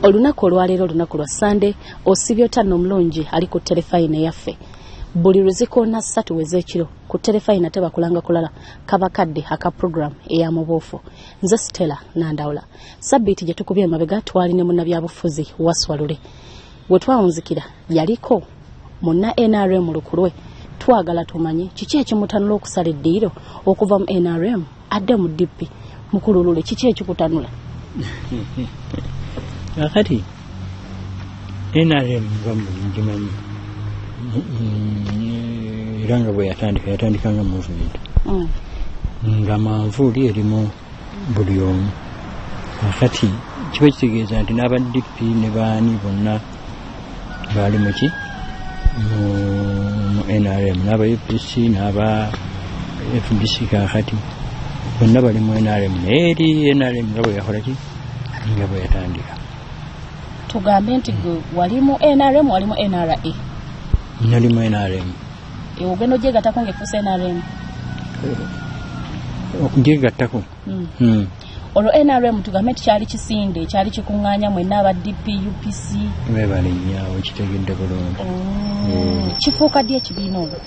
olunaku olwaleero olunaku lwa Sunday osibye tanno omulungi ali ku telefayina yaffe buli luzikoona 3 wezekiro ku telefayina tebakulanga kulala kabakadde aka program eyamubuufu nze Stella Nandawula sabbiiti gye tukubye emabega twali ne munnabyabufuzi Waswalule bwe twawunzikira yaliko munna NRM lukulwe twagala tumanye kiki ekimutanula okusala eddiiro okuva mu NRM adde mu DP mukululule kiki ekikutanula akati NRM bamujimanyi iranga bwe yatandika nga movement nga manvuuli erimu buli omu akati kiba kitegeeza nti n'aba DP ne baani bonna baali muki mu NRM n'aba UPC n'aba FDC kakati bonna bali mu NRM naye eri NRM nga bwe yakola ki nga bwe yatandika tugambe nti wali mu NRM wali mu NRA nali mu NRM ogenda ogyegattako ng'efuusa NRM okugyegattako olwo NRM tugambe nti kyali kisinde kyali kikuŋŋaanya mwenna aba DP UPC webale nnyo kitegedde bulungi kifuuka ddi ekibiina olwo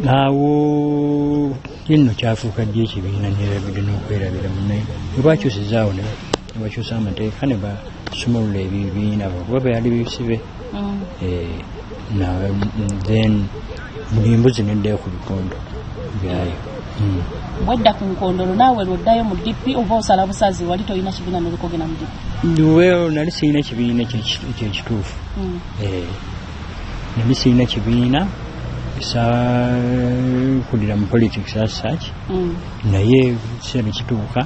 awo yenno kyafuuka ddi ekibiina nerabidde n'okwerabira munnaye webakyusizaawo ne bakyusa amateeka ne basumulula ebibiina kuba byali bisibe then buli mbuzi neddayo ku bikondo byayo bwedda ku nkondolo naawe lwoddayo mu DP oba osala busazi wali tolina kibiina n'olikogenda mu DP well nali sirina kibiina kyekituufu nali sirina kibiina kulira mu politics as such naye kiseera kituuka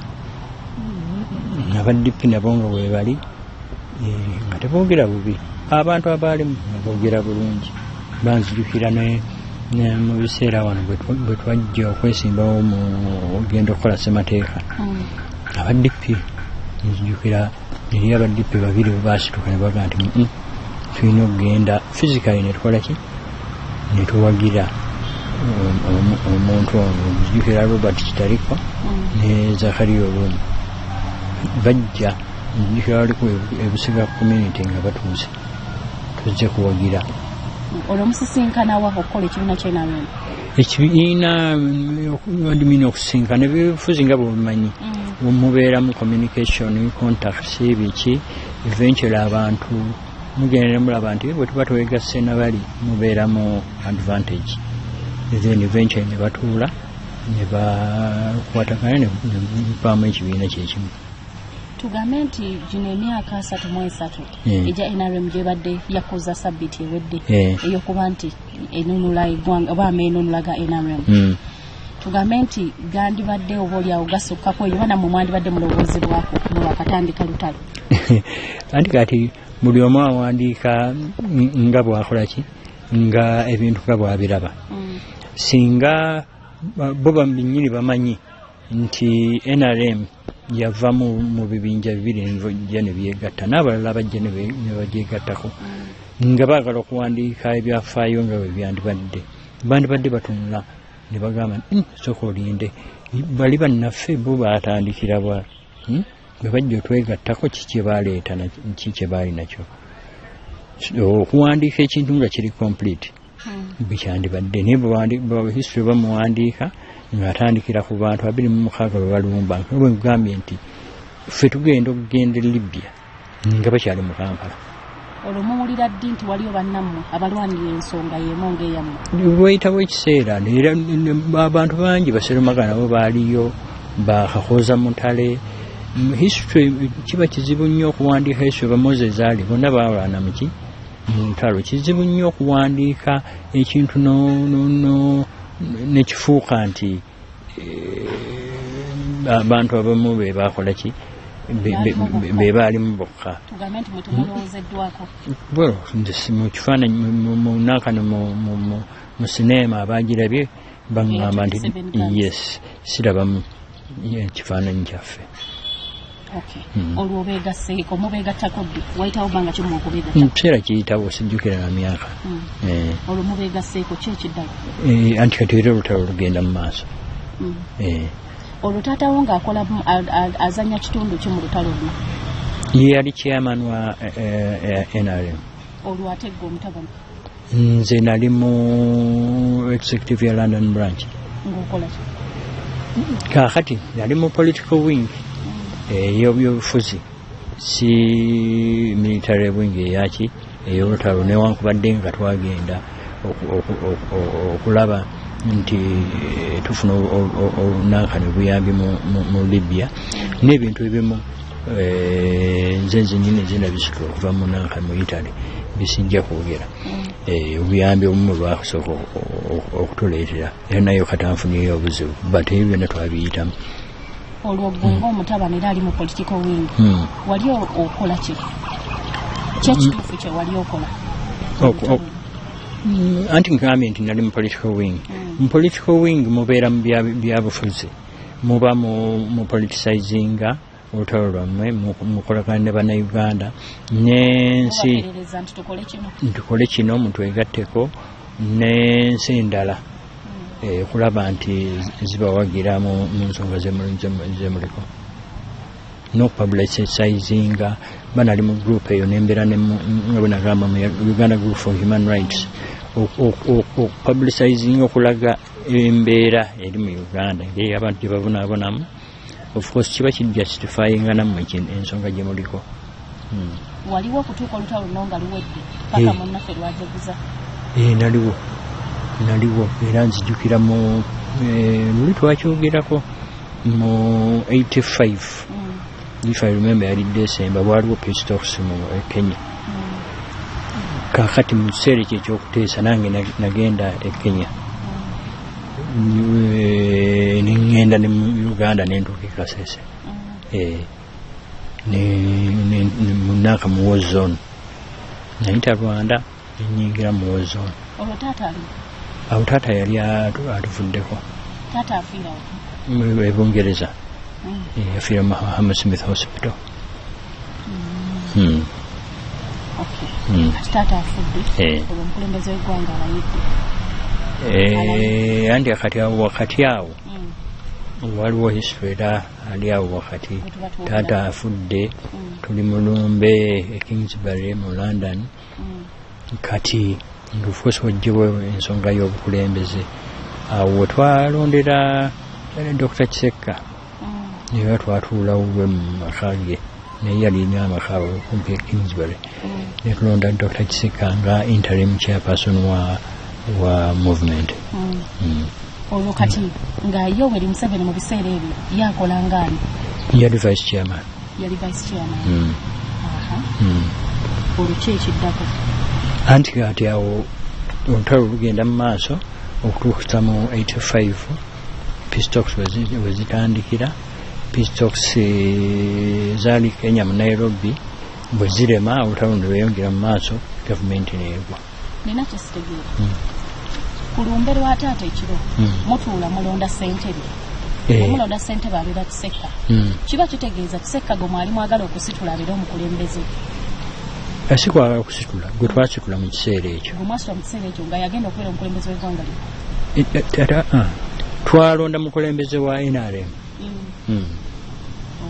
aba DP nabo nga bwe bali nga teboogera bubi abantu abaalimu boogera bulungi banzijukira mu biseera wano bwe twajja okwesimbawo mu ogenda okukola ssemateeka aba DP nzijukira eri aba DP babiri baasituka ne baga nti tulina okugenda physically ne tukola ki ne tuwagira omuntu ono nzijukira Robert Kitariko ne Zakaria Olumu bajja nzijukira waliko ebusiga community nga batuuse tuzze kuwagira olwo musisinkana wa okukola ekibiina ky'NRM ekibiina adimina okusisinkana ebifuzi nga bwemumanyi mubeera mu communication contacts biki eventually abantu mugendera mulaba nti bwe tuba twegasse nabali mubeera mu advantage then eventually ne batuula ne bakwatagana ne bavaamu ekibiina kyekimu tugambe nti gino emyaka 33 ejja NRM gyebadde yakoza sabbiiti ewedde eyokuba nti enunula eggwanga oba ameenunulaga NRM tugambe nti gandibadde oba oliawo gasukkako eyo bana mwandibadde mulowoozebwako mulwakatandika lutalo anti kati buli omu awandiika nga bwakola ki nga ebintu nga bwabiraba singa bo banyini bamanyi nti NRM yava mu bibinja bibiri nivojja ne byegatta n'abalala bajja ne bagyegattako nga baagala okuwandiika ebyafaayo nga bwe bandibadde batunula ne bagamba sooka olinde bali bannaffe bo baatandikira bwa bwe bajja otwegattako kiki baaleeta ki kye baali nakyo okuwandiika ekintu nga kiri complete bikyandibadde naye history bamuwandiika ng'atandikira ku bantu 26 bwe balumba bwe ngambye nti ffe tugenda okugenda Libya nga bakyali mu Kampala olwo muwulira ddi nti waliyo bannammwe abalwanira ensonga y'emu ng'eyammwe wayitawo ekiseera era abantu bangi baserumaka nabo baaliyo bakakoza mutale history kiba kizibu nnyo okuwandiika history bamoses ali bonna baalwana muki mu ntalo kizibu nnyo okuwandiika ekintu nekifuuka nti abantu abamu be bakola ki be baalimu bokka mu kifaananyi munakano mu sinema abagirabye baŋŋamba nti yes sirabamu ekifaananyi kyaffe olwo obeegasseeko mubeegattako ddi wayitawo bbanga kimu okubeegatta kiseera kiyitawo sijjukira na myaka olwo mubeegasseeko ki ekiddala anti kati era olutalo lugenda mu maaso olwo taatawo ng'akola azanya kitundu ki mu lutalo luno yali chairman wa NRM. Olwate gwe Mutabani. Nze nali mu executive ya London branch. Ngokola ki? Kakati nali mu political wing ey'obufuzi si military wing eyaki ey'olutalo newankubadde nga twagenda okulaba nti tufuna olunankani buyambi mu Libya n'ebintu ebimu nze nzenyini zinabisitula okuva mu nankani mu Italy bisijja kwogera obuyambi obumu lwakusooka okutuleetera era nayo katanfuniyo obuzibu but ebyo byonna twabiyitamu. Olwo gwe ng'Omutabani era ali mu political wing wali okola ki? Kyekituufu kye wali okola? Anti nkambye nti nali mu political wing. Mu political wing mubeera mu byabufuzi, muba mu politicizinga olutalo lwammwe, mukolagana ne bannayuganda n'ensi tukole kino mutwegatteko n'ensi endala okulaba nti zibawagira mu nsonga zemuliko n'okupublicizinga. Banali mu group eyo nembeera nga bwe nagamba mu Uganda Group for Human Rights okupublicizinga okulaga embeera eri mu Uganda ngeri abantu gye babonaabonamu. Of course kiba kijustifyinga nammwe ensonga gye muliko. Waliwo okutuuka olutalo luno nga luwedde paka munnaffe lwajaguza? Naliwo era nzijukira mu luli twakyogerako mu 85 if I remember yali December waliwo peace talks mu Kenya. Kakati mu kiseera ekyo ekyokuteesa nange nagenda e Kenya nengenda ne mu Uganda nentuuka e Kasese munaka mu war zone nayita Rwanda nenyingira mu war zone. Olwo taata ali? Awo taata yali atuvuddeko. Taata afiira wa? Bungereza. Yafiira mu Hammersmith Hospital. Taata afudde olwo omukulembeze w'eggwanga alayidde? Andi wakati awo waliwo history era ali awo wakati. Taata afudde tuli mu lumbe e Kingsbury mu London kati of course wajjibwe ensonga y'obukulembeze awo twalondera Dr. Kisekka era twatuulawo bwe mu maka ge naye yalina amaka kumpi e Kingsbury netulonda Dr. Kisekka nga interim chairperson wa movement. Olwo kati nga Yoweri Museveni mu biseera ebyo yakola ngaani? Yali vice chairman. Yali vice chairman. Olwo ki ekiddako? Anti kati awo olutalo lugenda mu maaso okutuusa mu 85 peace talks we zitandikira. Peace talks zaali Kenya mu Nairobi bwe zirema olutalo ne lweyongera mu maaso gavumenti neegwa. Nina kyesitegeera ku lumbe lwa taata ekiro mutuula mulonda ssentebe omulonda ssentebe abeera Kisekka kiba kitegeeza Kisekka gwe mwali mwagala okusitula abeera omukulembeze? Sikwagala okusitula gwe twasitula mu kiseera ekyo. Gwe mwasitula mu kiseera ekyo nga yagenda okubeera omukulembeze w'eggwanga lyo? Twalonda mukulembeze wa NRM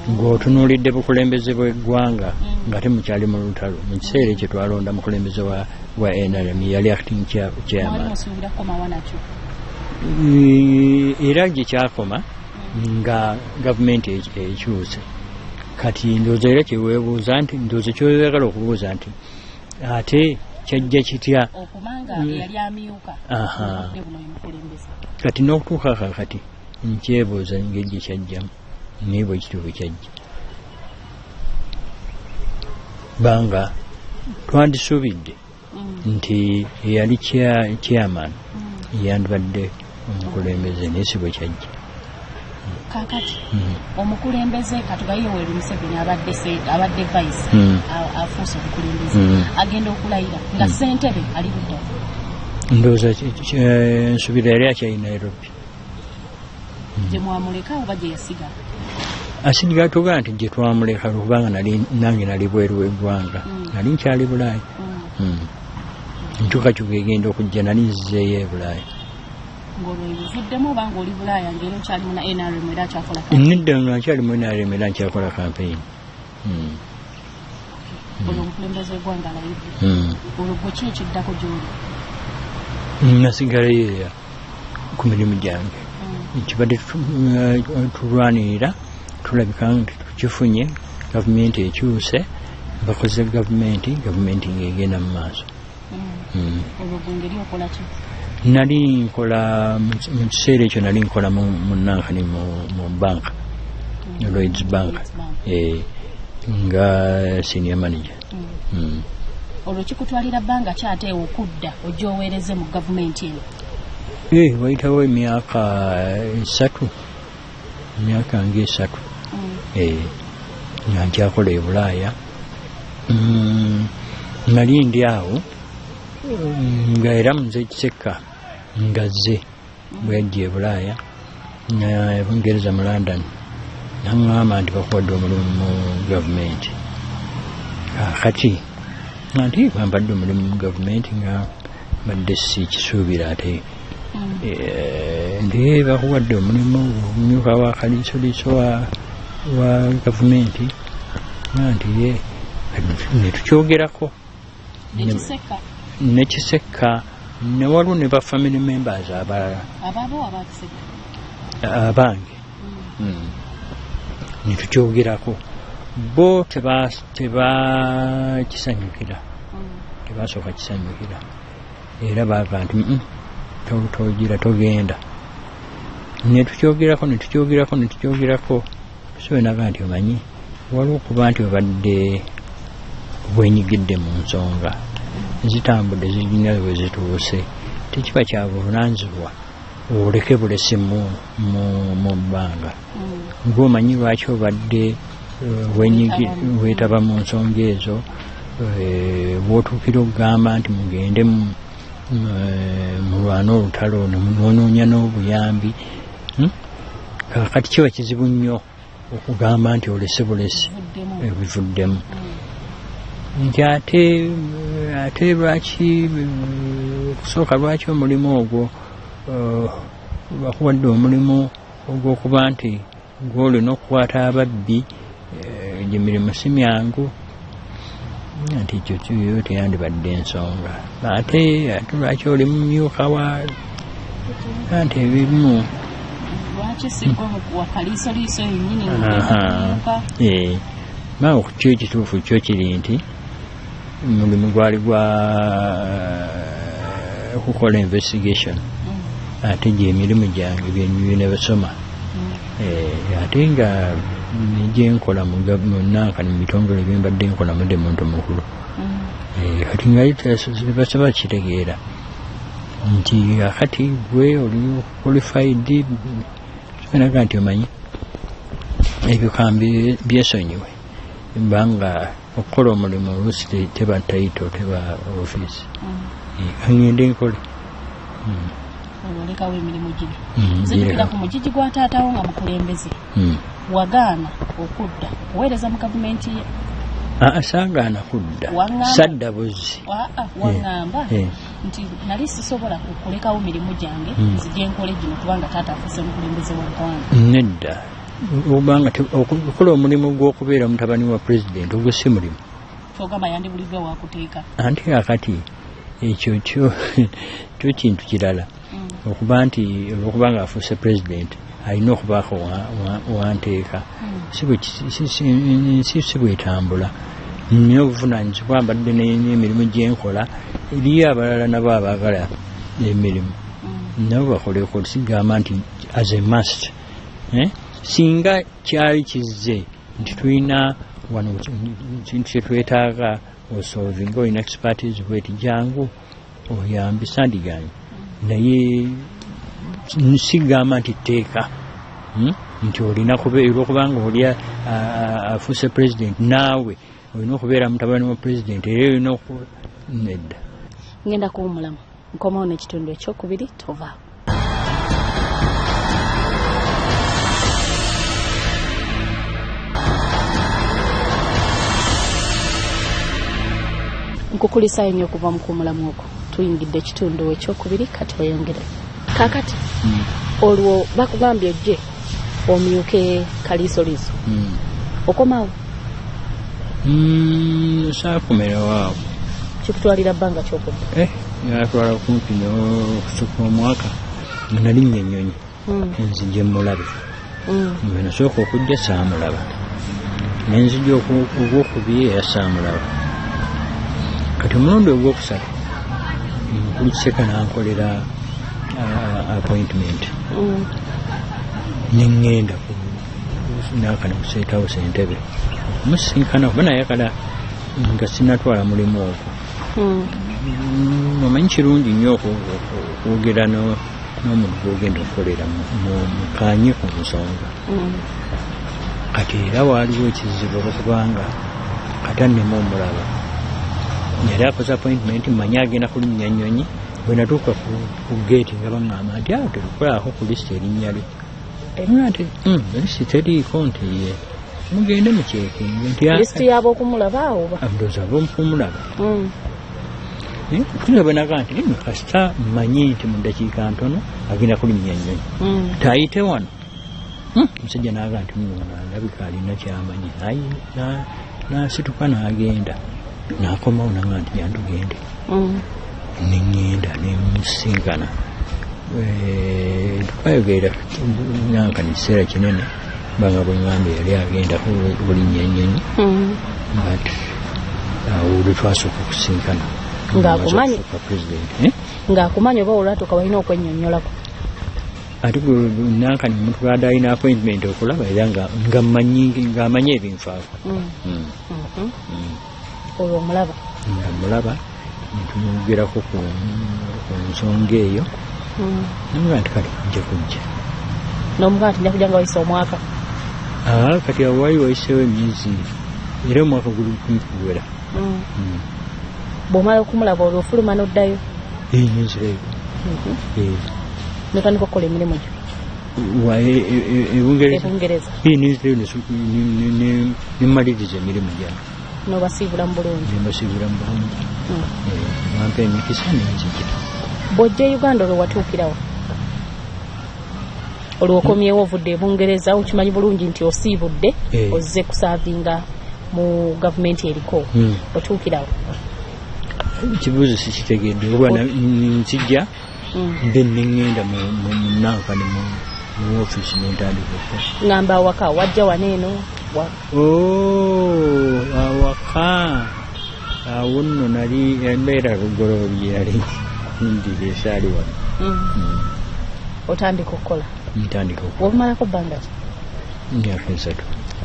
ng'otunuulidde bukulembeze bw'eggwanga nga temukyali mu lutalo. Mu kiseera ekyo twalonda mukulembeze wa NRM yali acting chairman. Era gye kyakoma nga gavumenti ekyuse kati ndowooza era kyeweebuuza nti ndowooza kyoyagala okubuuza nti ate kyajja kitya okumanga yali amyuka kati n'okutuuka kakati nkyebuuza ngeri gye kyajjamu naye bwe kityo bwe kyajja banga twandisuubidde nti eyali chairman yandibadde omukulembeze naye si bwe kyajja. Kakati omukulembeze katugaye Yoweri Museveni abadde vice afuuse omukulembeze agenda okulayira nga ssentebe ali ludda. Ndowooza nsubira yali akyali Nairobi. Gye mwamuleka oba gye yasiga? Asiga tugaa nti gye twamuleka kubanga nange nali bweru w'eggwanga nali nkyali Bulaaya. Enkyukakyuka egenda okujja nali nzizeeyo e Bulaaya. Ng'olwevuddemu oba ng'oli Bulaaya ng'era okyali mu NRM era akyakola campaign? Nedda nkyali mu NRM era nkyakola campaign. Omukulembeze gw'eggwanga alayidde. Olwo gwe ki ekiddako gy'oli? Nasigala yeeya ku mirimu gyange. Kibadde tulwanirira tulabika nti tukifunye, gavumenti ekyuse, bakoze gavumenti ng'egenda mu maaso. Olwo gwe ngeri okola ki? Nali nkola mu kiseera ekyo nali nkola mu Nankani mu banka, Lloyds Bank, nga senior manager. Olwo kikutwalira bbanga ki ate okudda ojja oweereze mu gavumenti eno? Wayitawo emyaka 3, emyaka nga 3 nga nkyakola e Bulaaya. Nali ndi awo nga era muze Kisekka ngazze bw'ajja e Bulaaya Bungereza mu London n'aŋŋamba nti bakuwadde omulimu mu gavumenti. Kaakati nti bampadde omulimu mu gavumenti nga badde sikisuubira ate ndi bakuwadde omulimu omumyuka wa kaliisoliiso wa gavumenti nti ne tukyogerako ne Kisekka ne waliwo ne ba family members abalala abange ne tukyogerako. Bo tebakisanyukira, tebasooka kisanyukira era baava nti togira togenda. Ne tukyogerako so naga nti omanyi waliwo okuba nti obadde bwenyigidde mu nsonga zitambudde zirina we zituuse, tekiba kya buvunaanyizibwa oleke bulesi mu bbanga. Ng'omanyi lwaki obadde weetaba mu nsonga ezo, bw'otuukira okugamba nti mugende mulwana olutalo nemwononya n'obuyambi. Kaakati kiba kizibu nnyo okugamba nti olese bulesi bivuddemu. Nti ate lwaki okusooka lwaki omulimu ogwo bakuwadde omulimu ogw'okuba nti gw'olina okukwata ababbi, gye mirimu si myangu, nti ekyo kiyo teyandibadde ensonga. Ate lwaki oli mumyuka wa nti ebimu lwaki singa wa kaliisoliiso yennyini maawe kyo ekituufu kyo kiri nti mulimu gwali gwa kukola investigation, ate gy'emirimu gyange bye basoma. Ate nga gyenkola mu Nankani mu bitongole bye mbadde nkola mudde muntu mukulu. Kati nga basaba kitegeera nti akati gwe oli qualified, naga nti omanyi ebyo kambi byesonyiwe mbanga okukola omulimu oluusi teba taito teba ofiisi kangende nkole. Olekawo emirimu gino zirikira ku mugigi gwa taatawo nga mukulembeze wagaana okudda oweereza mu gavumenti ye? Saagaana kudda, sadda buzzi. Waŋŋamba nti nali sisobola okulekawo mirimu gyange nzije nkole gino kubanga taata afuuse mukulembeze wa ggwanga. Nedda, obanga okukola omulimu gw'okubeera mutabani wa pulezidenti ogwo si mulimu. Kyogamba yandibuliddwa wakuteeka. Anti akati ekyo kyo kintu kirala. Okuba nti olw'okubanga afuuse pulezidenti alina okubaako wanteeka. Si bwetambula. Nnina obuvunaanyizibwa mbadde n'emirimu gye nkola, eriyo abalala nabo abaagala emirimu nabo bakoleko. Sigamba nti as a must. Singa kyali kizze nti tulina wano kintu kye twetaaga osolvinga, olina expertise bweti jangu oyambi sandiganye, naye sigamba nti tteeka nti olina kubeera okubanga oli afuuse pulezidenti naawe olina okubeera mutabani wa pulezidenti era olina nedda. Ngenda kuwumulamu nkomawo n'ekitundu ekyokubiri tovaawo. Nkukulisayo nnyo okuva mu kuwumulamu okwo. Tuyingidde ekitundu ekyokubiri kati oyongere. Kaakati olwo bakugambye ojje omyuke kaliisoliiso okomawo saakomerawo kikutwalira bbanga kyokudda yatwala kumpi n'okusuka omwaka nga nalinnya ennyonyi enzije mulabe nga nasooka okujja saamulaba nenzija ogwokubiri era saamulaba kati omulundi ogwokusatu mukulu Kiseka nankolera appointment neŋŋenda nakana ku State House Entebbe musinkana oba nayagala nga sinatwala mulimu ogwo omanyi kirungi nnyo okwogera n'omuntu gwogenda okukolera mukanye ku nsonga kati era waaliwo ekizibu olwokubanga katannemu omulaba yali akoze appointment mmanyi agenda kulinnya nnyonyi bwe natuuka ku geeti nga baŋŋamba nti awo tetukolaako ku lisiti erinnya lye nti lisiti teriiko nti ye mugende mukyekinge nti lisiti yaaba okumulaba awo ndoozi aba okumulaba tulabanaga nti kasita mmanyi nti mu ddakiika ntono agenda kulinnya nnyonyi taayite wano omusajja naaga nti alabika alina kyamanyi nasituka n'agenda nakomawo naga nti jantugende neŋŋenda nemusinkana tukayogerera nankani kiseera kinene banga bweŋŋambye yali agenda kulinnya ennyonyi but awo lwetwasooka okusinkana ng'akumanyi oba olwatuuka balina okwennyonnyolako ate nankani omuntu bw'ada alina appointment okulaba era ng'amanyi ebinfaako olwo omulaba nga mulaba netumugerako ku nsonga eyo namuga nti kati kujja kujja n'omugaa nti nja kujja nga wayise omwaka kati awo wali wayiseewo emyezi era omwaka guli kuwera bw'omala okumulaba olwo ofuluma n'oddayo nenzirayo notandika okukola emirimu gyo ebungereza nenzirayo nemaliriza emirimu gyange n'obasiibula mu bulungi nembasiibula mu bulungi bampa emikisa nenzija bw'ojja Uganda olwo watuukirawo olwo okomyewo ovudde ebungereza okimanyi bulungi nti osiibudde ozze kusaavinga mu gavumenti eriko otuukirawo ekibuuzo sikitegedde oba nzija then neŋŋenda munankani mu ofiisi nentandika ngamba awaka wajja waneeno awaka awo nno nali embeera lugoloobi yali ndira esaali wano otandika okukola ntandika okukola obumalako bbanga ki myaka 3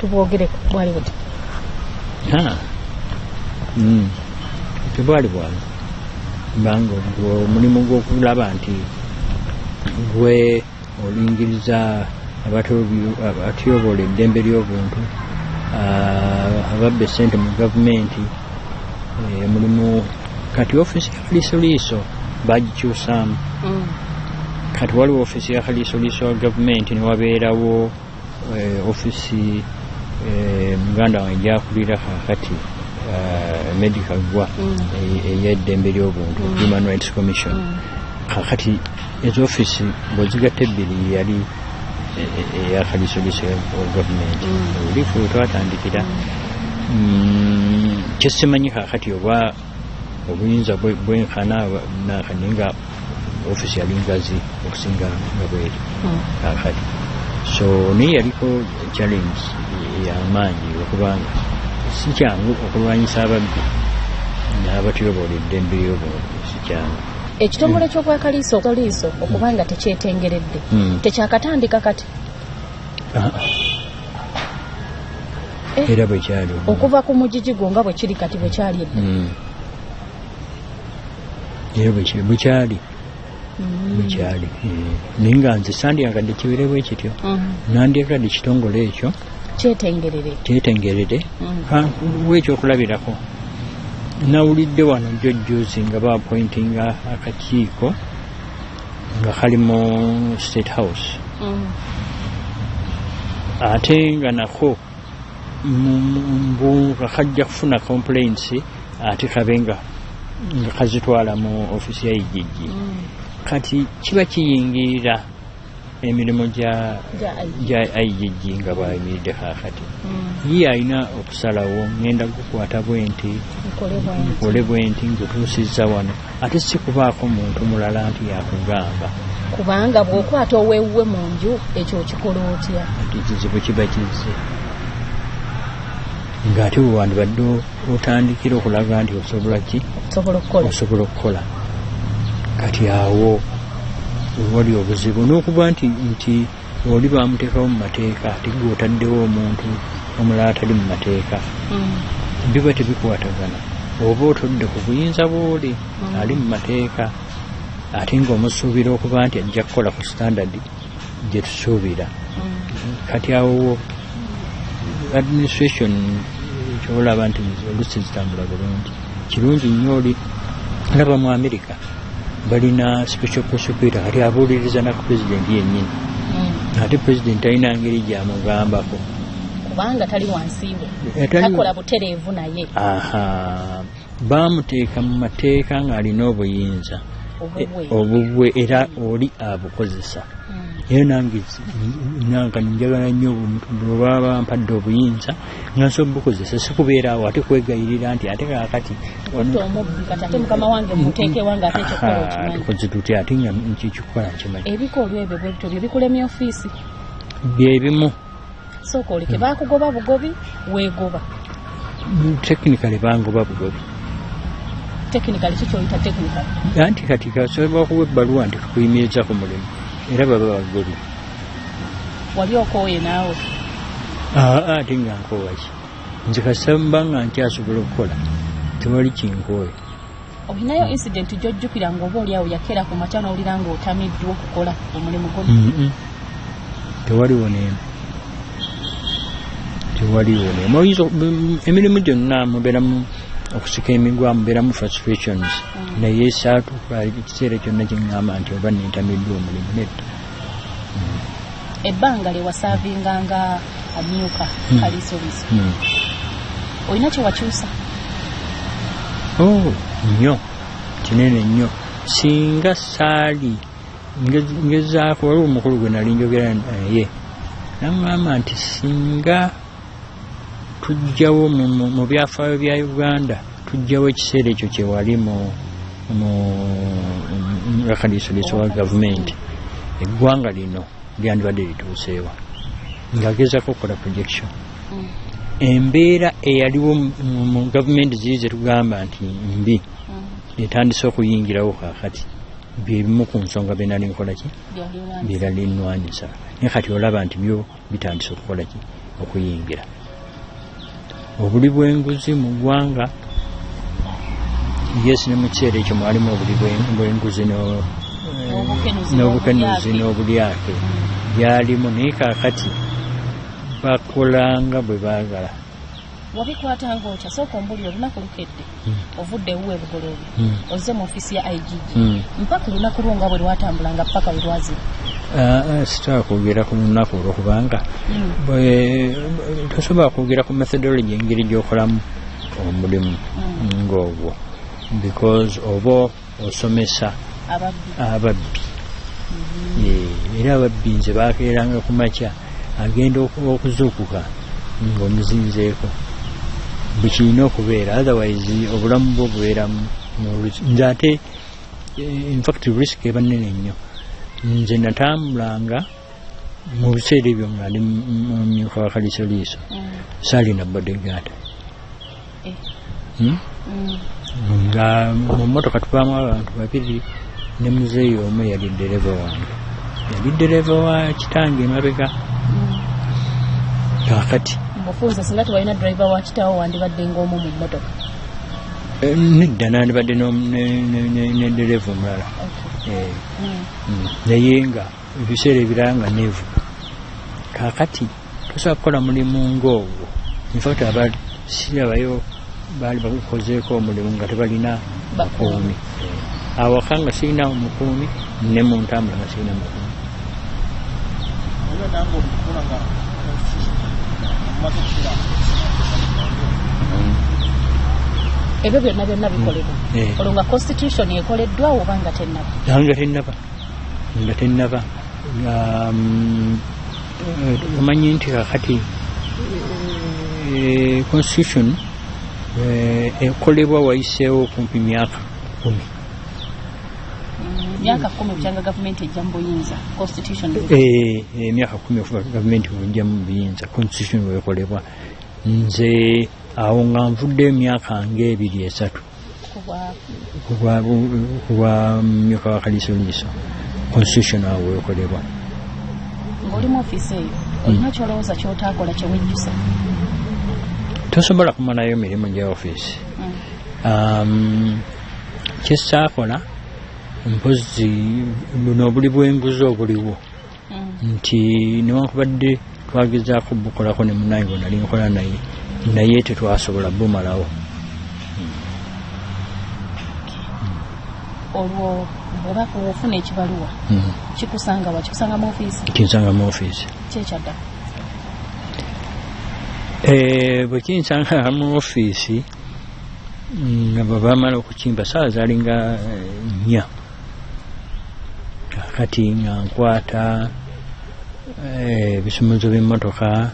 tubwogereko bwali buti tebwali bwangu mbanga omulimu gw'okulaba nti gwe olingiriza abatyobola eddembe ly'obuntu ababba essente mu gavumenti mulimu kati ofiisi ya kaliisoliiso bagikyusaamu kati waliwo ofiisi ya kaliisoliiso wa gavumenti newabeerawo ofiisi muganda wange gyakulira kakati medical gwa ey'eddembe ly'obuntu Human Rights Commission kakati ezo ofiisi bwezigatta ebbiri yali eya kaliisoliiso wa gavumenti olifu twatandikira kyesimanyi kakati oba obuyinza bwenkana nakanenga ofiisi yali ngazi okusinga nga bweri kakati so naye yaliko challenge y'amaanyi okubanga si kyangu okulwanyisa ababbi n'abatyobola eddembe ly'obuntu si kyangu ekitongole ky'obwakaliiso okubanga tekyetengeredde tekyakatandika kati era bwekyali okuva ku mujigigo nga bwe kiri kati bwekyali edda era bwekyali naye nga nze sandyagadde kibeere bwe kityo nandyagadde ekitongole ekyo kyetengerere wekyokulabirako nawulidde wano jjojjuzi nga baappointinga akakiiko nga kali mu State House ate nga nako nga kajja kufuna complaints ate kabe nga kazitwala mu ofiisi ya IGG kati kiba kiyingirira emirimu gya IGG nga bwayimiridde kaakati ye alina okusalawo ngenda gukwata bwenti nkole bwenti ngutuusizza wano ate si kubaako muntu mulala nti yakugamba kubanga bw'okwata owewuwe mu nju ekyo okikola otya ati kizibu kiba kizze ng'ate wandibadde otandikira okulaga nti osobola okukola kati awo wali obuzibu n'okuba nti oli bamuteekawo mu mateeka ate gwe otaddewo omuntu omulala atali mu mateeka biba tebikwatagana oba otodde ku buyinza bw'oli ali mu mateeka ate ng'omusuubira okuba nti ajja kukola ku standard gye tusuubira kati awo administration kyolaba nti olusi zitambula bulungi kirungi nnyo oli alaba mu America balina special prosecutor kati abuuliriza naku pulezidenti yennyini ate pulezidenti alina ngeri gyamugambako kubanga tali wansiiwe takola butereevu naye bamuteeka mu mateeka ng'alina obuyinza obubwe era oli abukozesa era nange njagala nnyo bwe bampadde obuyinza nga nsobola obukozesa sikubeera awo ate kwegayirira nti ate kaakati tukoze tutya ate nga nkikikola nkimanyi ebikolwa ebyo bwe bityo bye bikulemya ofiisi byebimu sooka oleke baakugoba bugobi weegoba technically bangoba bugobi technically kikyoyita technical anti kati kasobola okuwa ebbaluwa nti tukuyimiriza ku mulimu era baba bagobi wali okooye naawe ate nga nkowaki nze kasamba nga nkyasobola okukola tewali kinkooye olinayo incident gyojjukira ng'oba oli awo yakeera ku makya n'owulira ng'otamiddwa okukola omulimu gwo tewaliwo n'emu emirimu gyonna mubeeramu okusika emigwa mubeeramu frustrations naye saatuuka ekiseera kyonna kyeŋŋamba nti oba nentamiddwa omulimu nedda ebbanga lye wasaavinganga amyuka kaliisoliiso olina kye wakyusa nnyo kinene nnyo singa saali ngezaako waliwo omukulu gwe nali njogera naye naŋŋamba nti singa tujjawo mu byafaayo bya Uganda tujjawo ekiseera ekyo kyewali mu akaliisoliiso wa gavumenti eggwanga lino lyandibadde lituuseewa ng'agezaako okukola projection embeera eyaliwo mu gavumenti ziri zetugamba nti mbi etandise okuyingirawo kaakati byebimu ku nsonga benali nkolaki byerali nnwanyisa naye kati olaba nti byo bitandise okukolaki okuyingira obuli bw'enguzi mu ggwanga yes ne mu kiseera ekyo mwalimu obuli bw'enguzi n'obukenuzi n'obulyake byalimu naye kaakati bakolanga bwe baagala wabikwatanga otya sooka ombuli olunaku lukedde ovudde ewuwe bugoloobi ozze mu ofiisi ya IGG mpaka olunaku lwo nga bwe lwatambulanga paka bwe lwazira sitaba kwogera ku lunaku olwo kubanga tosobola kwogera ku methodology engeri gy'okolamu omulimu ng'ogwo because oba osomesa ababbi era ababbi nze bakeeranga ku makya agenda okuzuukuka ng'omuzinzeeko bwe kirina okubeera otherwise obulamu bwo bubeeramu nze ate infact risk eba nnene nnyo nze natambulanga mu biseera ebyo nga ndi mu myuka wa kaliisoliiso saalina bodyguard nga mu mmotoka tubaamu abantu babiri ne muzeeyi omu yali dereva wange yali dereva wa kitange emabega kaakati mbufunza singa tebalina driver wa kitaawo wandibadde ng'omu mu mmotoka nedda nandibadde ne dereva omulala naye nga ebiseera ebirala nga neevuga kaakati tosobola kukola mulimu ng'ogwo infact sirabayo baali bakozeeko omulimu nga tebalina mukuumi awaka nga sirina omukuumi ne mu ntambula nga sirina mukuumi ebyo byonna bikolebwa olwo nga constitution ekoleddwa oba nga tennaba nga tennaba omanyi nti kakati constitution ekolebwa wayiseewo kumpi myaka 10. Myaka 10 kukyanga gavumenti ejja mu buyinza constitution. Myaka 10 okuva gavumenti ejja mu buyinza constitution wekolebwa. Nze awo nga nvudde emyaka nga 2-3 kuba myuka wa Kaliso constitution awo wekolebwa. Ng'oli mu ofiisi eyo olina kyolowooza kyotaakola kyewejjusa? Tosobola kumalayo mirimu gya ofiisi. Kyesaakola mpozi buno obuli bw'enguzi obuliwo nti newankubadde twagezaako bukolako ne munaye bwe nali nkola naye tetwasobola bumalawo. Olwo bw'oba ofuna ekibaluwa kikusanga wa? Kikusanga mu ofiisi? Kinsanga mu ofiisi. Kyekyadda? Bwe kinsanga mu ofiisi nga bwe bamala okukimba saawa zaalinga 4 kakati nga nkwata ebisumuzo by'emmotoka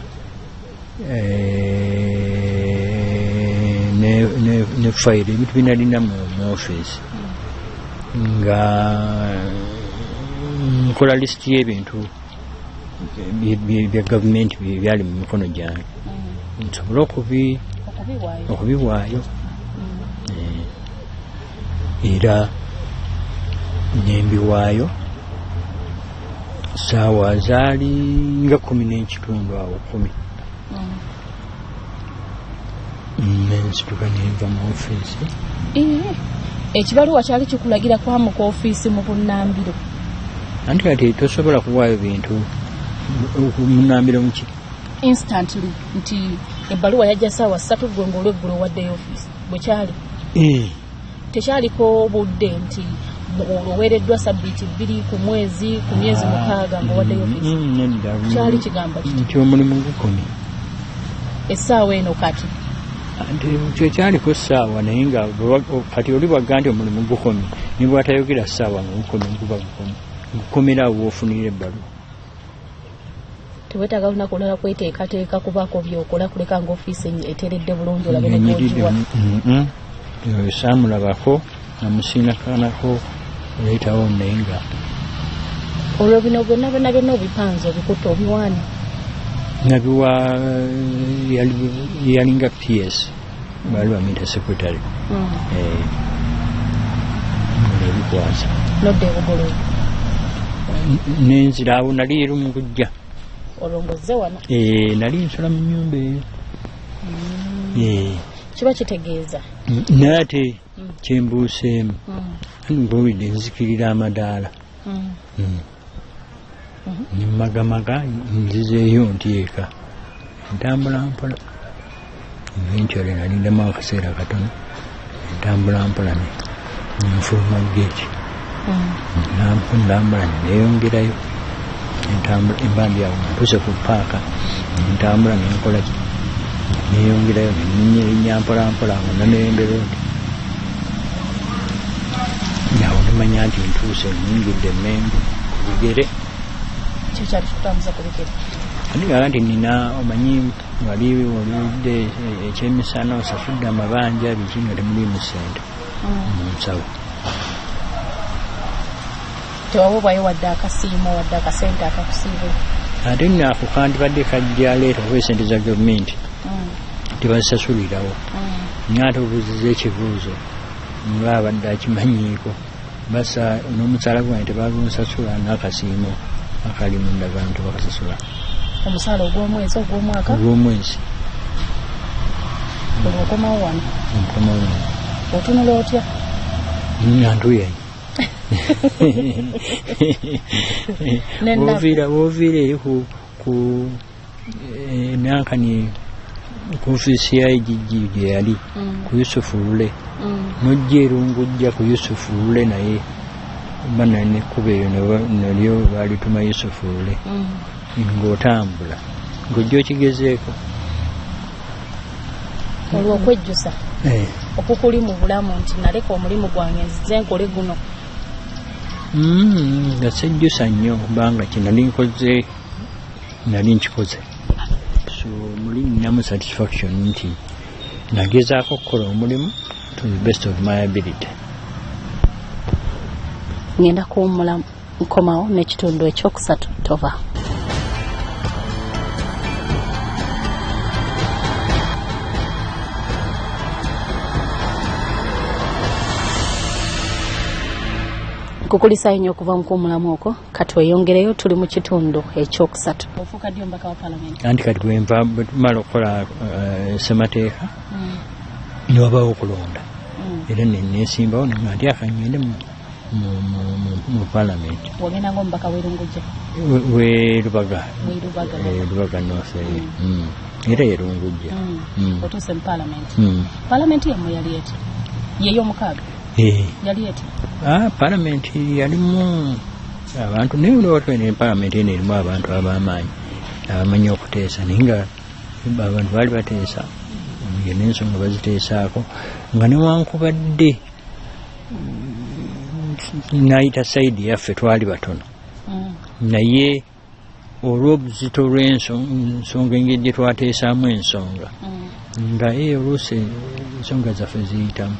ne fayiro ebintu binalina mu ofiisi nga nkola lisiti y'ebintu bya gavumenti byali mu mikono gyange nsobole okubiwaayo era nembiwaayo saawa zaali nga 10 awo 10 nensituka nenva mu ofiisi. Ekibaluwa kyali kikulagira kwamuka ofiisi mu bunnambiro? Anti kati tosobola kuwaayo bintu munnambiro muki instantly nti ebbaluwa yajja saawa 3 gwe ng'olweggulo waddeyo ofiisi bwe kyali? Tekyaliko budde nti oweereddwa sabbiiti 2 ku mwezi ku myezi 6 ng'owaddeyo ofiisi? Kyali kigamba nti omulimu gukomye essaawa eno kati? Nti kyekyaliko essaawa naye nga kati oli bwagga nti omulimu gukomye ne bw'atayogera ssaawa nga gukomye guba gukomera awo w'ofunira ebbaluwa. Teweetaaga lunaku olulala kweteekateeka kubaako by'okola kuleka ng'ofiisi eteeredde bulungi olabe ne gyogiwa? Saamulabako namusiinakanako oleetawo naye nga olwo bino byonna obipanze obikutte obiwaani? nabiwa yalinga PS baali bamuyita secretary ebikwasa nodde ebugolo nenzira awo nali eri mu kujja olongoze wano nali nsula mu nnyumba eyo kiba kitegeeza naate kyembuuseemu ngowidde nzikirira amadaala nimagamaga nzizeeyo ntyeka entambula mpola eventually nalindemu akaseera katono entambula mpola nenfuluma geeti ndambula neyongerayo embambi awo ntuse ku paaka entambula nenkola neyongerayo neninya mpolampola nga naneyembera oti awo nemanya nti ntuuse nyingidde emmengo ku bigere kikyali kikutambuza ku bigere andigaa nti nina omanyi wali oludde ekyemisana osasudde amabanja biki nga temulimu ssente mu nsawo tewaweebwayo wadde akasiimo wadde akasente akakusiibula ate nako kandibadde kajja leeta oba esente za gavumenti tebazisasulirawo ngaate obuuziza ekibuuzo ngaabadde akimanyiiko basa n'omusaala gwange tebagunsasula n'akasiimo akali mu ndagaano tebakasasula omusaala ogw'omwezi ogw'omwaka ogw'omwezi olwo okomawo wano nkomawo wano otunula otya nantuyanyi woviireyo ku nankani ku ofiisi ya igigi gye yali ku Yusufu Lule nojja erungujja ku Yusufu Lule naye bana nekkuba eyo nalyo baalituma Yusufu Lule ng'otambula ng'ojja okigezeeko olwo okwejjusa okukuli mu bulamu nti naleka omulimu gwange nzize nkole guno Gasejjusa nnyo kubanga kinali nkikoze so muli ninamu satisfaction nti nagezaako okukola omulimu to the best of my ability. Ngenda kuwummula nkomawo n'ekitundu ekyokusatu tova. Kukulisa nnyo okuva mu kuwummulamu okwo kati weyongereyo tuli mu kitundu ekyokusatu. Ofuuka ddi omubaka wa Parliament? Anti kati bwe tumala okukola ssemateeka ne wabaawo okulonda era neesimbawo nga ndi akangende mu Parliament. Wagenda ng'omubaka w'Erungujja? Lubaga North era Erungujja. Otuuse mu Parliament? Parliament yemmwe yali eti? Yeyo omukaaga? Yali eti? Parliament yalimu abantu naye olwatwene Parliament eno erimu abantu ab'amaanyi abamanyi okuteesa naye nga abantu baali bateesa n'ensonga baziteesaako nga newankubadde nayita saidi yaffe twali batono naye olw'obuzito lw'ensonga engeri gye twateesaamu ensonga nga oluusi ensonga zaffe ziyitamu.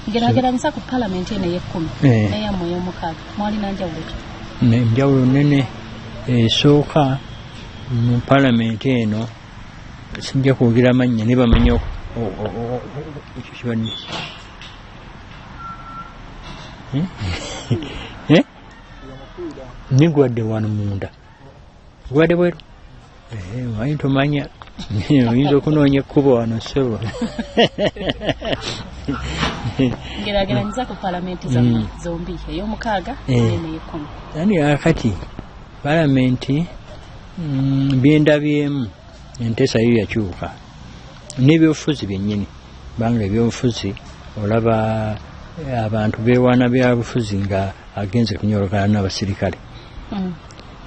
Geraageranyisa ku Parliament eno ey'ekkumi n'eyammwe ey'omukaaga mwalina njawulo ki? Enjawulo nnene esooka mu Parliament eno sijja kwogera amannya ne bamanyi kibadde nigwadde wano munda gwadde bweru manyi tomanya oyinza okunoonya ekkubo wano ssebo. Geraageranyisa ku Parliament zammwe zombi ey'omukaaga n'ey'ekkumi. Ani akati Parliament byendabyemu enteesa yo yakyuka n'ebyobufuzi byennyini banga ebyobufuzi olaba abantu beewaana byabufuzi nga agenze kunyolagana n'abasirikale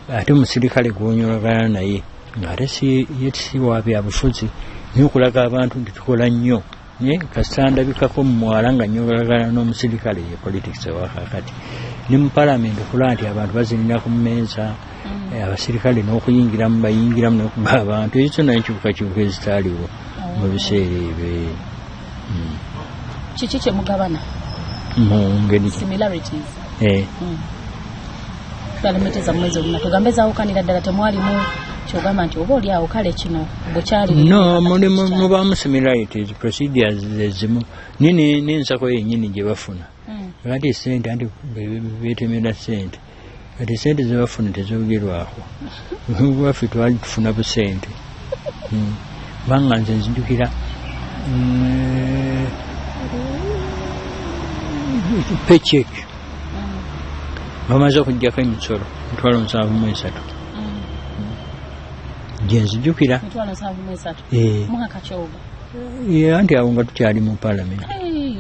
ate omusirikale gw'onyolagana naye ng'ate si wa byabufuzi naye okulaga abantu nti tukola nnyo kasita ndabikako mu mwala nga nyolagana n'omusirikale ye politics ewakakati ne mu Parliament okulaba nti abantu bazinira ku mmeeza abasirikale n'okuyingiramu bayingiramu n'okuba abantu ekyo naye kyukakyuka ezitaaliwo mu biseera ebyo. Kiki kye mugabana mu ngeri similarities? Parliament zammwe zonna tugambe zaawukanira ddala temwalimu kyogamba nti oba oli awo kale kino bukyali? No, mubaamu similarities procedures ezimu n'ensako yennyini gye bafuna kati sente anti beetemera sente kati sente ze bafuna tezoogerwako waffe twali tufuna busente kubanga nze nzijukira paycheck bamaze okuggyako emisolo 73 gye nzijukira anti awo nga tukyali mu Parliament.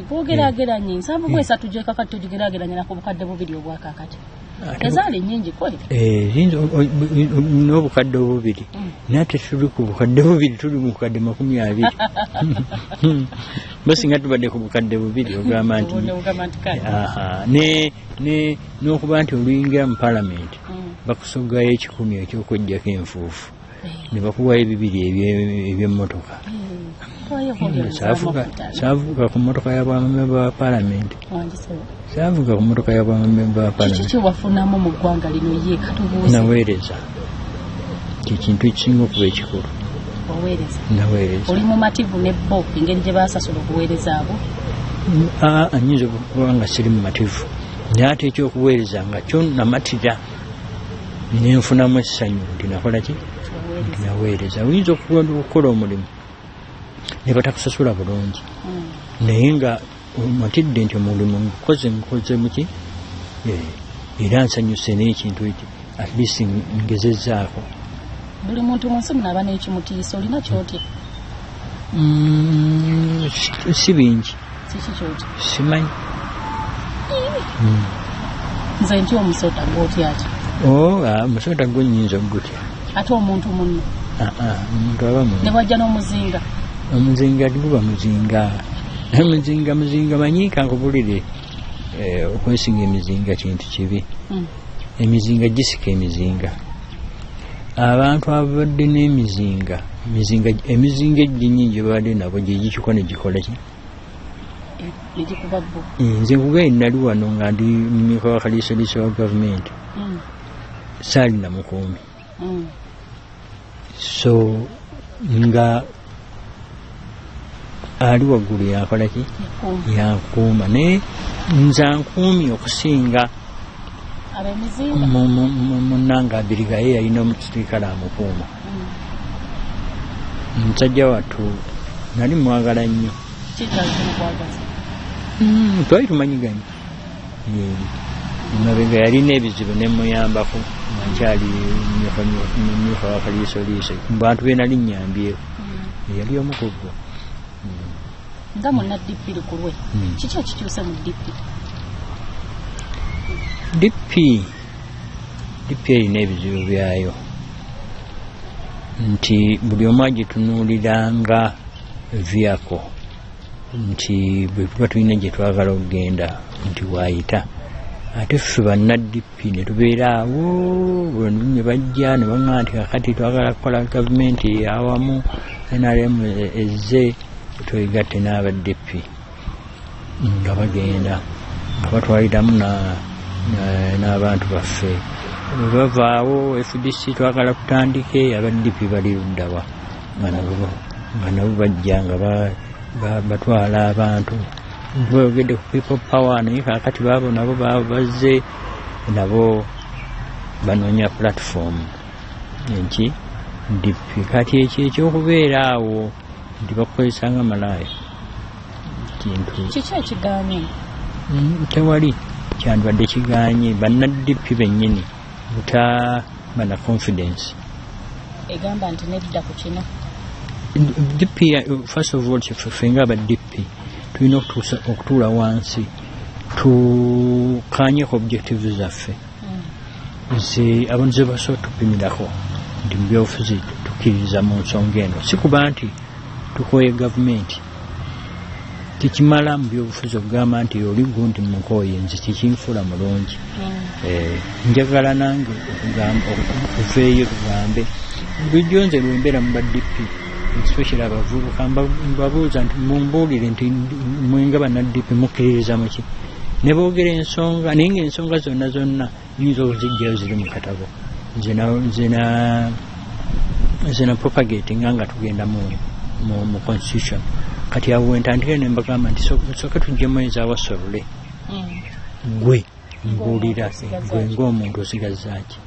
Bwogerageranye 73 gyekakati togigerageranya nako bukadde bubiri obwakakati ezaali nnyingi kweli n'obukadde obubiri naye ate tuli ku bukadde bubiri tuli mu bukadde 20 basinga tubadde ku bukadde bubiri ogamba nti n'okuba nti oluyingira mu Parliament bakusogayo 10 ekyokuggyako enfuufu ne bakuwayo 2 eby'emmotoka. Saavuga ku mmotoka ya bwamemba wa Parliament. Saavuga ku mmotoka ya bwamemba wa Parliament. Kiki wafunamu mu ggwanga lino ye katubuuze? Naweereza kintu ekisinga okuba ekikulu. Waweereza? Naweereza. Oli mumativu ne bo engeri gye baasasula okuweereza abo? Nyinza okuba nga siri mumativu naye ate ekyokuweereza nga kyo namatira nenfunamu essanyu nti nakola ki nti naweereza. Oyinza okukola omulimu ne batakusasula bulungi naye nga omatidde nti omulimu nkoze muki era nsanyuse n'ekintu eki at least ngezezzaako. Buli muntu mu nsi munaaba n'ekimutiisa olina kyotya? Si bingi. Kiki kyotya? Simanyi. Nze nti omusota gwotya ati? Omusota gwo nnyinza ogutya. Ate omuntu munno? Omuntu aba munno. Ne wajja n'omuzinga? Omuzinga guba muzinga. Muzinga manyiika nkubulire okwesinga emizinga kintu kibi. Emizinga gisika emizinga. Abantu abadde n'emizinga emizinga eginyingi babadde nabo gye gikiko ne gikola ki nze nkugaye nali wano nga ndi mmika wa kaliisoliiso wa gavumenti saalina mukuumi so nga ali waggulu yakola ki yankuuma naye nze ankuumi okusinga munnanga abirigaye yalina omusirikale amukuuma. Musajja wattu nali mwagala nnyo. Twali tumanyiganye. Mabega yalina ebizibu ne muyambako nkyali mmyuka wa kaliisoliiso mu bantu be nali nnyambyeko yali omu ku bo. Nga munna DP lukulwe kiki ekikyuse mu DP? DP erina ebizibu byayo nti buli omu agitunuulira nga vehicle nti bwe tuba tulina gye twagala okugenda nti waayita ate ffe banna-DP ne tubeera awo ne bajja ne baŋŋamba nti kakati twagala kukola gavumenti awamu NRM ezze twegatte n'aba-DP nga bagenda nga batwaliramu n'abantu baffe bavaawo FDC twagala kutandike aba-DP bali luddawa nga nabo bajja nga batwala abantu boogedde ku people power naye kakati baabo nabo bazze nabo banoonya platform enki DP kati ekyo ekyokubeera awo nti bakukozesa nga malaaya kintu kiki ekiganye tewali kyandibadde kiganye banna-DP bennyini butaba na confidence egamba nti nedda ku kino DP first of all ffe nga aba-DP tulina okutuula wansi tukanyeko objectives zaffe nze abantu ze basobola tupimirako nti mu byobufuzi tukkiririza mu nsonga eno si kuba nti tukoye gavumenti tekimala mu byobufuzi okugamba nti oli gundi mukoye nze tekinfuula mulungi njagala nange okuveeyo tugambe bulijjo nze lwembeera mu ba-DP especially abavubuka mbabuuza nti mumbuulire nti mwenga banna-DP mukkiririza muki ne boogera ensonga naye ngaensonga zonna yinza okuzijjayo ziri mu katabo nze na propagating nga tugenda mu constitution kati awo wentandikire ne mbagamba nti sooke tuggyemu ezaawasolule gwe mbuulira gwe ng'omuntu osigazzaaki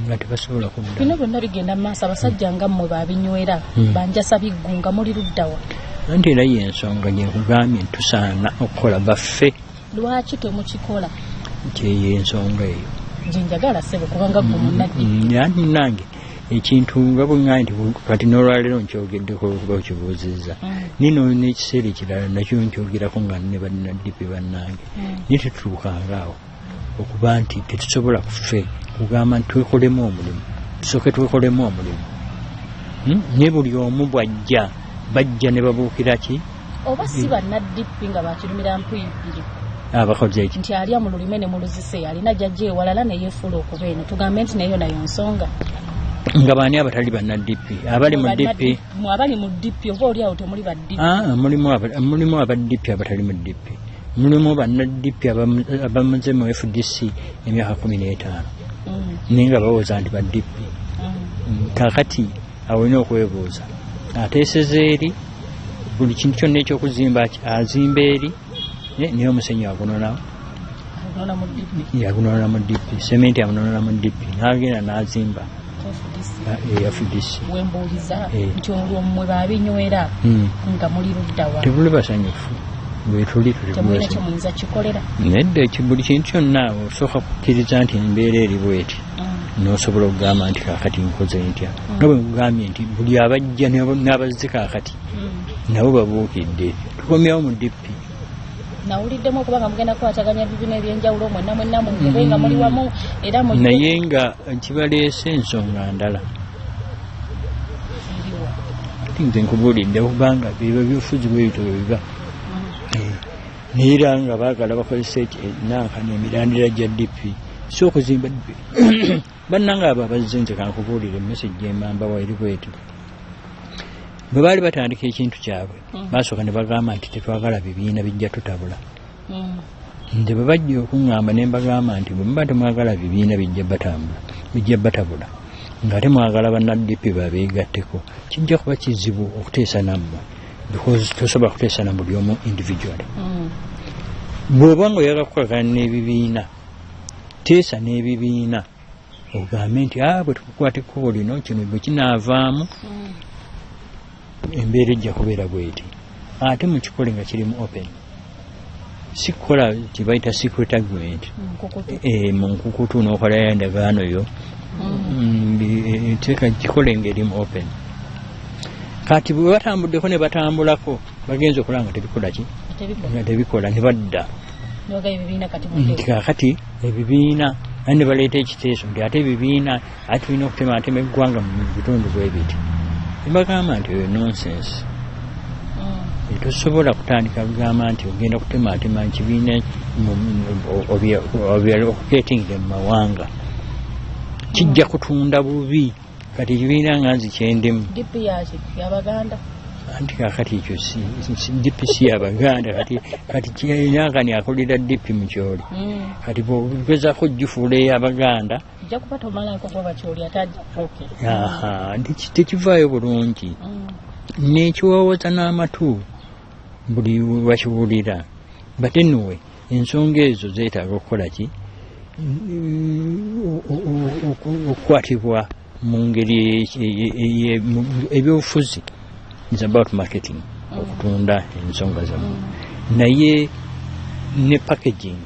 nga tebasobola kudda bino byonna bigenda mu maaso abasajja nga mmwe babinywera banjasa biggunga muli luddawa anti era y'ensonga gyekugambye ntusaana okukola baffe lwaki temukikola kyeyo ensonga eyo gyenjagala ssebo kubanga gwe munnaddi anti nange ekintu nga bweŋŋaye nti kati n'olwaleero nkyogeddeko okuba okibuuzizza nino n'ekiseera ekirala nakyo nkyogerako nga ne banna-DP bannange naye tetutuukangaawo okuba nti tetusobola kuffe kugamba nti twekolemu omulimu tusooke twekolemu omulimu ne buli omu bajja ne babuukira ki oba si banna-DP nga bakirumira mpuyibiri abakoze eki nti alya mu lulime ne mu luzise alina jjajja ewalala ne yeefuula okuba eno tugambe nti nayo nayo nsonga nga baani abatali banna-DP abali mu DP abali mu DP oba oli awo temuli ba-DP mulimu aba-DP abatali mu DP mulimu banna-DP abamaze mu FDC emyaka 15 naye nga bawooza nti ba-DP kakati awolina okwebuuza ateeseza eri buli kintu kyonna ekyokuzimba azimba eri naye omusenyu agunona mu DP sementi amunonera mu DP n'agenda n'azimba FDC wembuuliza nti olwo mmwe babinywera nga muli luddawa tebuli basanyufu bwetuli temulina kyemuyinza kikolera nedda buli kintu kyonna osooka kukkiriza nti embeera eri bweti n'osobola okugamba nti kaakati nkoze ntya nga bwe nkugambye nti buli abajja n'abazze kaakati nabo babuukidde tukomyawo mu DP nawuliddemu okuba nga mugenda kukwataganya bibiina ebyenjawulo mwenna mugebe nga muli wamu era naye nga kibaleese ensonga ndala nze nkubuulidde okubanga biba byobufuzi bwebito bwe biba neera nga baagala bakozesa nankani emirandira gya DP so okuzimba bannanga abo abazze nze kankubuulire message emamba wairi bweti bwe baali batandika ekintu kyabwe basooka ne bagamba nti tetwagala bibiina bijja tutabula nze bwe bajja okuŋŋamba ne mbagamba nti bwe muba temwagala bibiina bijja batabula ng'ate mwagala banna-DP babeegatteko kijja kuba kizibu okuteesa nammwe because tosobola kuteesa na buli omu individually bw'oba ng'oyagala kukakana n'ebibiina teesa n'ebibiina ogambe nti bwe tukukwata ekkubo lino kino bwe kinaavaamu embeera ejja kubeera bweti ate mukikole nga kirimu open si kukola kibayita secret agreement mu nkukutu n'okolayo endagaano yo teeka kikole ng'erimu open kati bwe batambuddeko ne batambulako bagenza okulaba nga tebikola ki nga tebikola ne badda nti kakati ebibiina ani ne baleeta ekiteeso nti ate ebibiina ate tulina okutematema eggwanga mu bitundu bwe biti ne bagamba nti oyo nonsense tosobola kutandika kugamba nti ogenda kutematema kibiina okuketingire mu mawanga kijja kutunda bubi kati ekibiina nga nzi kyendimu anti kakati ekyo DP si yabaganda kati nankani akolera DP mu kyoli kati bwegezaako gifuula ey'abaganda tekivaayo bulungi nekiwoowoza n'amatu buli wakiwulira but anyway ensonga ezo zeetaaga okukola ki okukwatibwa mu ngeri ebyobufuzi is about marketing okutunda ensonga zammwe naye ne packaging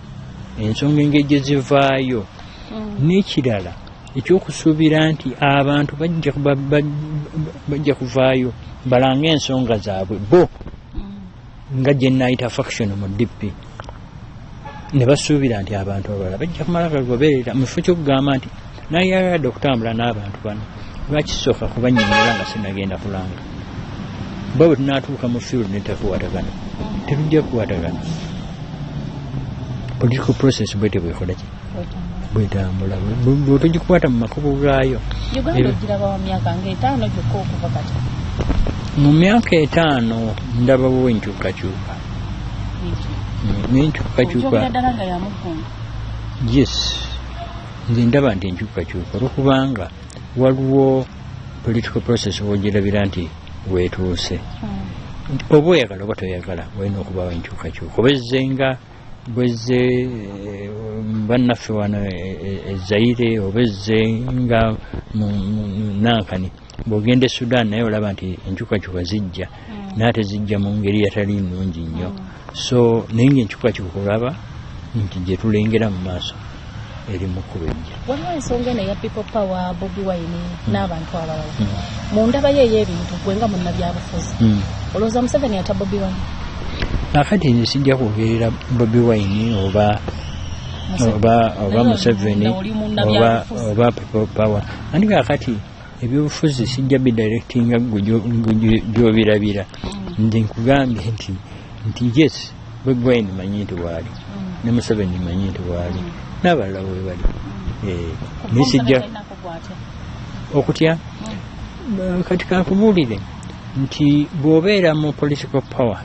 ensonga engeri gye zivaayo n'ekirala ekyokusuubira nti abantu bajja kuvaayo balanga ensonga zaabwe bo nga gye nayita faction mu DP ne basuubira nti abantu abalala bajja kumala kagoberera mu kifo ky'okugamba nti nayagadde okutambula n'abantu bano lwakisooka kubanyumira nga sinagenda kulanga bwe tunaatuuka mu field netakuwatagana tetujja kukwatagana political process bwete bwekola ki bwetambula bwetugikukwata mu makubo gaayo mu myaka 5 ndabawo enkyukakyuka n'enkyukakyuka yes nze ndaba nti enkyukakyuka olwokubanga waliwo political process wogirabira nti weetuuse oba oyagala oba toyagala walina okubawo enkyukakyuka oba ezze bannaffe wano ezaire oba ezze nga nankani bw'ogenda e Sudan naye olaba nti enkyukakyuka zijja naye tezijja mu ngeri yatali nnungi nnyo so naye ngaenkyukakyuka olaba nti gye tulengera mu maaso eri mu kubejja waliwo ensonga eno eya people power Bobi Wine n'abantu abalala mu ndaba ye ey'ebintu gwe nga munnabyabufuzi olowooza Museveni ata Bobi Wine akati nze sijja kwogerera Bobi Wine oba Museveni oba people power andi kakati ebyobufuzi sijja bidirectinga gy'obirabira nze nkugambye nti yes Bobi Wine manyi nti waali ne Museveni manyi nti waali n'abalala we bali nisijja okutya kati kankubuulire nti bw'obeera mu political power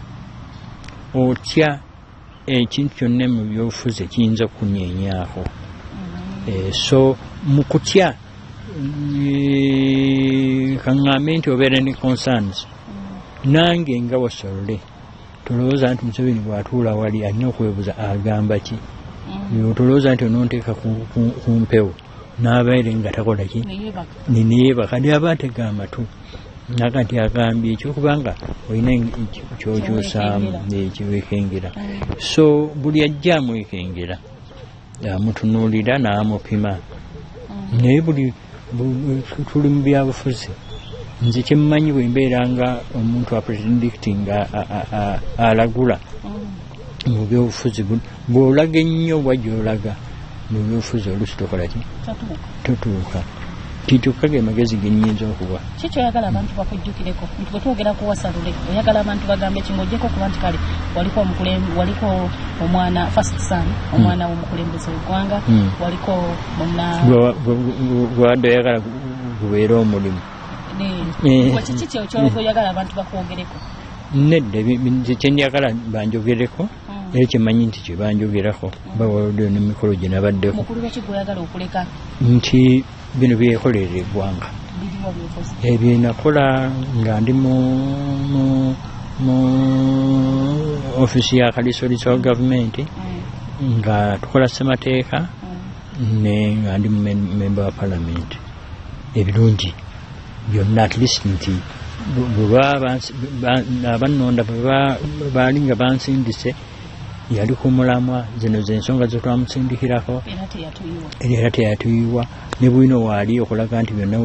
otya ekintu kyonna mu byobufuzi ekiyinza okunyeenyaako so mu kutya kaŋŋambe nti obeera ne concerns nange nga wasolole tolowooza nti Museveni bw'atuula wali alina okwebuuza agamba ki tolowooza nti ononteeka ku mpewo n'abeere nga takola ki neyeebaka aba atega amatu naga nti agambye ekyokubanga olina kyokyusaamu ekiwekengera so buli ajja amwekengera amutunuulira n'amupima naye buli tuli mu byabufuzi nze kyemmanyi bwe mbeera nga omuntu apredictinga alagula mu byobufuzi bw'olaga ennyo bwa gy'olaga mu byobufuzi oluusi tokola ki totuuka titukage magezi genyinza okuwa kiki oyagala abantu bakujjukireko nti bwe twogera ku Wasalule oyagala abantu bagambe kimojjeko kuba nti kale waliko omwana first son omwana w'omukulembeze w'eggwanga waliko muna gwadde oyagala gubeera omulimu kiki kyoyagala abantu bakwogereko nedda kyenjagala banjogereko era kyemanyi nti kyebanjogerako bawaludde n'emikolo gye nabaddeko mukulu waki gweoyagala okuleka nti bino byekolerera eggwanga ebyenakola nga ndi mu ofisi ya kalisoliso wa gavumenti nga tukola ssemateeka nga ndi memba wa palamenti ebirungi byonna at least nti abannonda baali nga bansindise yali ku mulamwa zino z'ensonga ze twamusindikirako era teyatuyiwa ne bwino waali okulaga nti byonna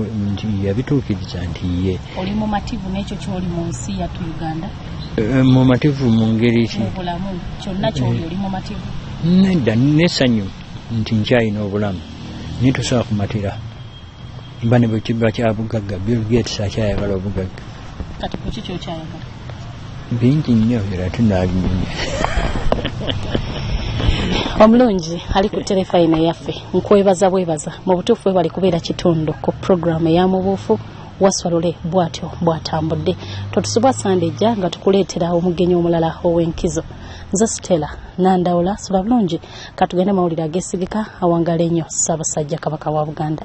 yabituukiriza nti ye oli mumativu n'ekyo kyoli mu nsi yattu Uganda mumativu mu ngeri ki mu bulamu kyonna kyoli oli mumativu nedda n'essanyu nti nkyalina obulamu naye tosobola kumatira mba ne bwe kiba kya bugagga Bill Gates akyayagala obugagga kati kuki kyokyayagala bingi nnyo era tunaabinyumya omulungi ali ku telefayina yaffe nkwebaza bwebaza mu butuufu bali kubeera kitundu ku puroguramu eyamubuufu Wasalule bwatyo bwatambudde totusobwa Sande ejja nga tukuleetera omugenyi omulala ow'enkizo nze Stella Nandawula sula bulungi katugende mawulire agesigika awangala ennyo Ssaabasajja Kabaka wa Buganda